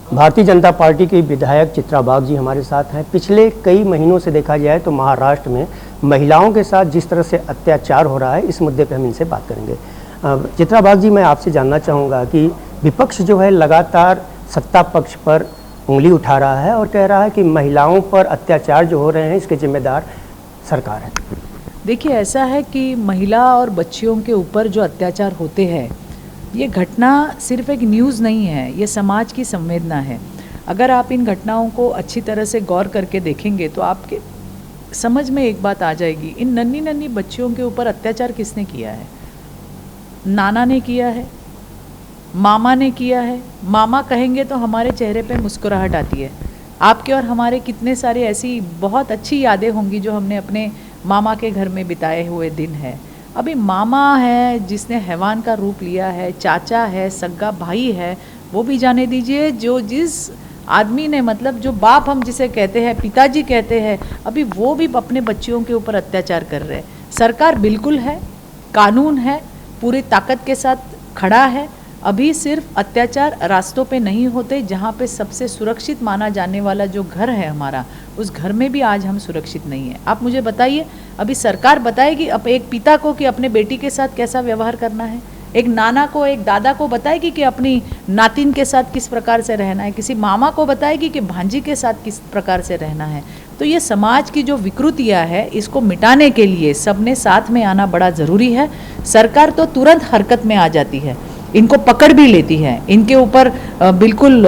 Bharatiya Janata party के विधायक चित्रा बाग जी हमारे साथ हैं। पिछले कई महीनों से देखा जाए तो महाराष्ट्र में महिलाओं के साथ जिस तरह से अत्याचार हो रहा है, इस मुद्दे पर हम इनसे बात करेंगे। चित्रा बाग जी, मैं आपसे जानना चाहूँगा कि विपक्ष जो है लगातार सत्ता पक्ष पर उंगली उठा रहा है और कह रहा है कि महिलाओं पर अत्याचार जो हो रहे हैं इसके जिम्मेदार सरकार है। देखिए, ऐसा है कि महिला और बच्चियों के ऊपर जो अत्याचार होते हैं, ये घटना सिर्फ एक न्यूज़ नहीं है, ये समाज की संवेदना है। अगर आप इन घटनाओं को अच्छी तरह से गौर करके देखेंगे तो आपके समझ में एक बात आ जाएगी, इन नन्ही नन्ही बच्चियों के ऊपर अत्याचार किसने किया है? नाना ने किया है, मामा ने किया है। मामा कहेंगे तो हमारे चेहरे पे मुस्कुराहट आती है। आपके और हमारे कितने सारे ऐसी बहुत अच्छी यादें होंगी जो हमने अपने मामा के घर में बिताए हुए दिन है। अभी मामा है जिसने हैवान का रूप लिया है, चाचा है, सगा भाई है, वो भी जाने दीजिए। जो जिस आदमी ने, मतलब जो बाप हम जिसे कहते हैं, पिताजी कहते हैं, अभी वो भी अपने बच्चियों के ऊपर अत्याचार कर रहे हैं। सरकार बिल्कुल है, कानून है, पूरी ताकत के साथ खड़ा है। अभी सिर्फ अत्याचार रास्तों पे नहीं होते, जहाँ पे सबसे सुरक्षित माना जाने वाला जो घर है हमारा, उस घर में भी आज हम सुरक्षित नहीं है। आप मुझे बताइए, अभी सरकार बताएगी अब एक पिता को कि अपने बेटी के साथ कैसा व्यवहार करना है, एक नाना को, एक दादा को बताएगी कि अपनी नातिन के साथ किस प्रकार से रहना है, किसी मामा को बताएगी कि भांजी के साथ किस प्रकार से रहना है। तो ये समाज की जो विकृतियाँ है, इसको मिटाने के लिए सबने साथ में आना बड़ा ज़रूरी है। सरकार तो तुरंत हरकत में आ जाती है, इनको पकड़ भी लेती है, इनके ऊपर बिल्कुल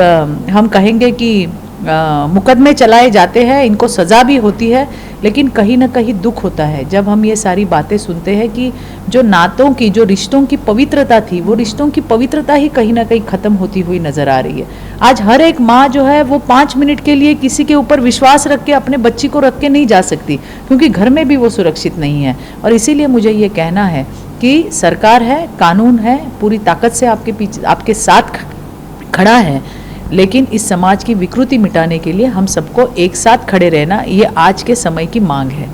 हम कहेंगे कि मुकदमे चलाए जाते हैं, इनको सज़ा भी होती है। लेकिन कहीं ना कहीं दुख होता है जब हम ये सारी बातें सुनते हैं कि जो नातों की, जो रिश्तों की पवित्रता थी, वो रिश्तों की पवित्रता ही कहीं ना कहीं ख़त्म होती हुई नज़र आ रही है। आज हर एक माँ जो है वो 5 मिनट के लिए किसी के ऊपर विश्वास रख के अपने बच्ची को रख के नहीं जा सकती, क्योंकि घर में भी वो सुरक्षित नहीं है। और इसीलिए मुझे ये कहना है कि सरकार है, कानून है, पूरी ताकत से आपके पीछे, आपके साथ खड़ा है। लेकिन इस समाज की विकृति मिटाने के लिए हम सबको एक साथ खड़े रहना, ये आज के समय की मांग है।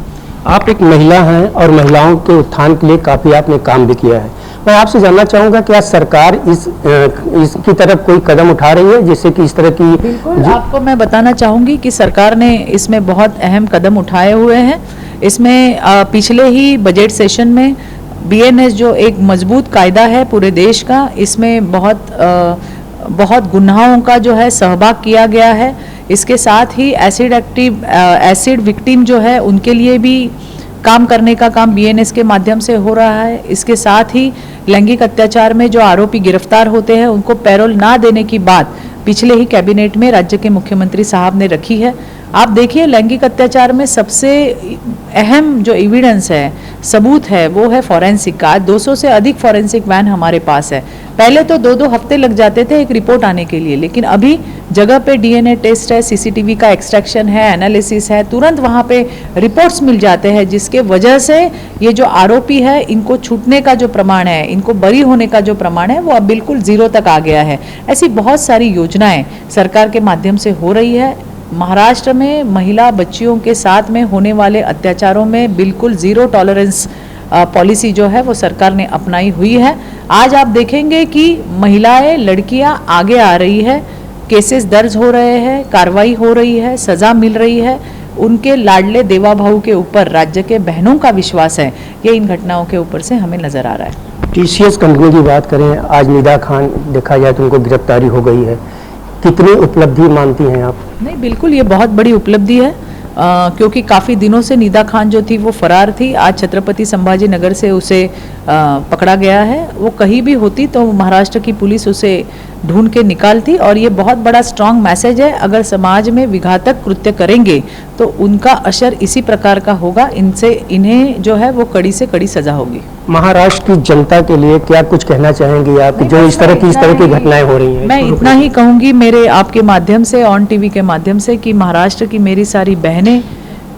आप एक महिला हैं और महिलाओं के उत्थान के लिए काफ़ी आपने काम भी किया है। मैं आपसे जानना चाहूँगा, क्या सरकार इसकी तरफ कोई कदम उठा रही है जिससे कि इस तरह की? बिल्कुल, आपको मैं बताना चाहूँगी कि सरकार ने इसमें बहुत अहम कदम उठाए हुए हैं। इसमें पिछले ही बजट सेशन में BNS जो एक मजबूत कायदा है पूरे देश का, इसमें बहुत गुनाहों का जो है सहभाग किया गया है। इसके साथ ही एसिड विक्टिम जो है उनके लिए भी काम करने का काम BNS के माध्यम से हो रहा है। इसके साथ ही लैंगिक अत्याचार में जो आरोपी गिरफ्तार होते हैं उनको पैरोल ना देने की बात पिछले ही कैबिनेट में राज्य के मुख्यमंत्री साहब ने रखी है। आप देखिए, लैंगिक अत्याचार में सबसे अहम जो एविडेंस है, सबूत है, वो है फॉरेंसिक का। 200 से अधिक फॉरेंसिक वैन हमारे पास है। पहले तो 2-2 हफ्ते लग जाते थे एक रिपोर्ट आने के लिए, लेकिन अभी जगह पे DNA टेस्ट है, CCTV का एक्सट्रैक्शन है, एनालिसिस है, तुरंत वहाँ पे रिपोर्ट्स मिल जाते हैं, जिसके वजह से ये जो आरोपी है, इनको छूटने का जो प्रमाण है, इनको बरी होने का जो प्रमाण है, वो अब बिल्कुल 0 तक आ गया है। ऐसी बहुत सारी योजनाएं सरकार के माध्यम से हो रही है। महाराष्ट्र में महिला बच्चियों के साथ में होने वाले अत्याचारों में बिल्कुल 0 टॉलरेंस पॉलिसी जो है वो सरकार ने अपनाई हुई है। आज आप देखेंगे कि महिलाएं, लड़कियां आगे आ रही है, केसेस दर्ज हो रहे हैं, कार्रवाई हो रही है, सज़ा मिल रही है। उनके लाडले देवा भाऊ के ऊपर राज्य के बहनों का विश्वास है, ये इन घटनाओं के ऊपर से हमें नज़र आ रहा है। TCS कंपनी की बात करें, आज निदा खान देखा जाए तो उनको गिरफ्तारी हो गई है, कितनी उपलब्धि मानती हैं आप? नहीं, बिल्कुल ये बहुत बड़ी उपलब्धि है, क्योंकि काफ़ी दिनों से निदा खान जो थी वो फरार थी। आज छत्रपति संभाजी नगर से उसे पकड़ा गया है। वो कहीं भी होती तो महाराष्ट्र की पुलिस उसे ढूंढ के निकालती, और ये बहुत बड़ा स्ट्रांग मैसेज है। अगर समाज में विघातक कृत्य करेंगे तो उनका असर इसी प्रकार का होगा, इन्हें जो है वो कड़ी से कड़ी सजा होगी। महाराष्ट्र की जनता के लिए क्या कुछ कहना चाहेंगी आप, जो इस तरह की घटनाएं हो रही हैं? मैं इतना ही कहूँगी मेरे आपके माध्यम से, ऑन TV के माध्यम से, कि महाराष्ट्र की मेरी सारी बहनें,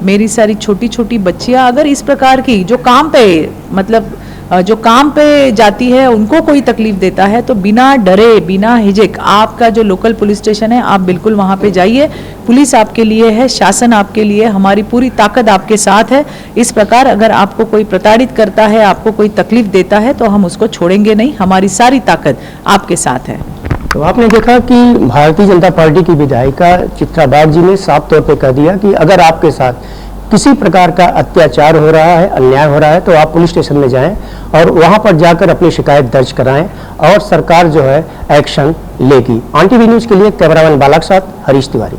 मेरी सारी छोटी छोटी बच्चियाँ अगर इस प्रकार की जो काम पे, मतलब जो काम पे जाती है, उनको कोई तकलीफ देता है तो बिना डरे, बिना हिचक, आपका जो लोकल पुलिस स्टेशन है, आप बिल्कुल वहाँ पे जाइए। पुलिस आपके लिए है, शासन आपके लिए, हमारी पूरी ताकत आपके साथ है। इस प्रकार अगर आपको कोई प्रताड़ित करता है, आपको कोई तकलीफ देता है, तो हम उसको छोड़ेंगे नहीं। हमारी सारी ताकत आपके साथ है। तो आपने देखा कि भारतीय जनता पार्टी की विधायिका चित्रा बाग जी ने साफ तौर पे कह दिया कि अगर आपके साथ किसी प्रकार का अत्याचार हो रहा है, अन्याय हो रहा है, तो आप पुलिस स्टेशन में जाएं और वहां पर जाकर अपनी शिकायत दर्ज कराएं और सरकार जो है एक्शन लेगी। ऑन टीवी न्यूज़ के लिए कैमरामैन बालक साथ हरीश तिवारी।